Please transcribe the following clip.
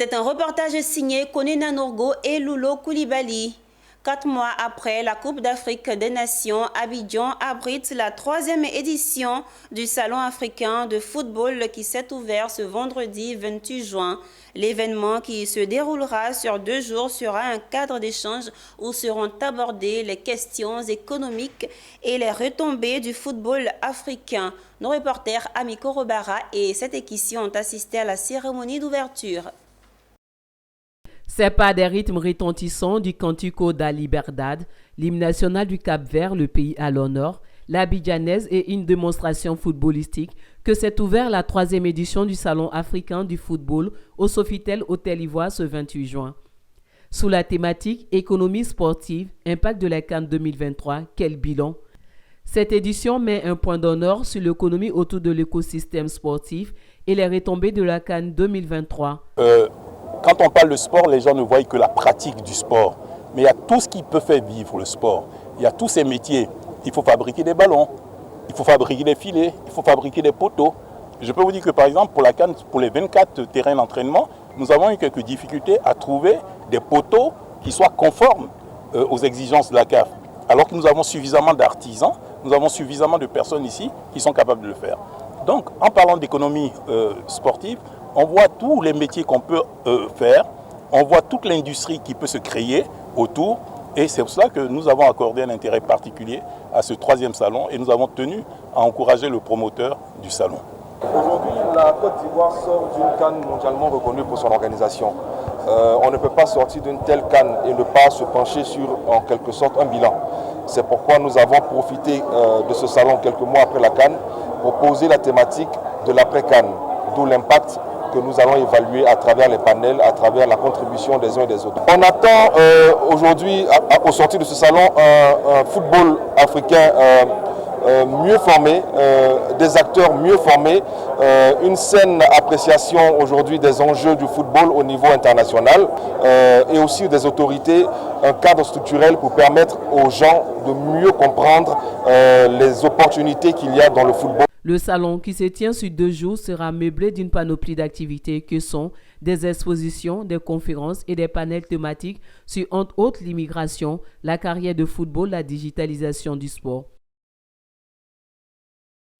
C'était un reportage signé Koné Nanorgo et Loulo Koulibaly. 4 mois après la Coupe d'Afrique des Nations, Abidjan abrite la 3e édition du Salon africain de football qui s'est ouvert ce vendredi 28 juin. L'événement qui se déroulera sur 2 jours sera un cadre d'échange où seront abordées les questions économiques et les retombées du football africain. Nos reporters Amiko Robara et cette équipe ont assisté à la cérémonie d'ouverture. C'est par des rythmes retentissants du Cantico da Liberdade, l'hymne national du Cap-Vert, le pays à l'honneur, l'Abidjanaise et une démonstration footballistique que s'est ouverte la 3e édition du Salon africain du football au Sofitel Hôtel Ivoire ce 28 juin. Sous la thématique « Économie sportive, impact de la CAN 2023, quel bilan ?» Cette édition met un point d'honneur sur l'économie autour de l'écosystème sportif et les retombées de la CAN 2023. Quand on parle de sport, les gens ne voient que la pratique du sport. Mais il y a tout ce qui peut faire vivre le sport. Il y a tous ces métiers. Il faut fabriquer des ballons, il faut fabriquer des filets, il faut fabriquer des poteaux. Je peux vous dire que par exemple, pour la CAN, pour les 24 terrains d'entraînement, nous avons eu quelques difficultés à trouver des poteaux qui soient conformes aux exigences de la CAF. Alors que nous avons suffisamment d'artisans, nous avons suffisamment de personnes ici qui sont capables de le faire. Donc, en parlant d'économie sportive, on voit tous les métiers qu'on peut faire, on voit toute l'industrie qui peut se créer autour, et c'est pour cela que nous avons accordé un intérêt particulier à ce 3e salon, et nous avons tenu à encourager le promoteur du salon. Aujourd'hui, la Côte d'Ivoire sort d'une CAN mondialement reconnue pour son organisation. On ne peut pas sortir d'une telle CAN et ne pas se pencher sur, en quelque sorte, un bilan. C'est pourquoi nous avons profité de ce salon quelques mois après la CAN pour poser la thématique de l'après-CAN, d'où l'impact que nous allons évaluer à travers les panels, à travers la contribution des uns et des autres. On attend aujourd'hui, au sortir de ce salon, un football africain mieux formé, des acteurs mieux formés, une saine appréciation aujourd'hui des enjeux du football au niveau international et aussi des autorités, un cadre structurel pour permettre aux gens de mieux comprendre les opportunités qu'il y a dans le football. Le salon, qui se tient sur 2 jours, sera meublé d'une panoplie d'activités que sont des expositions, des conférences et des panels thématiques sur entre autres l'immigration, la carrière de football, la digitalisation du sport.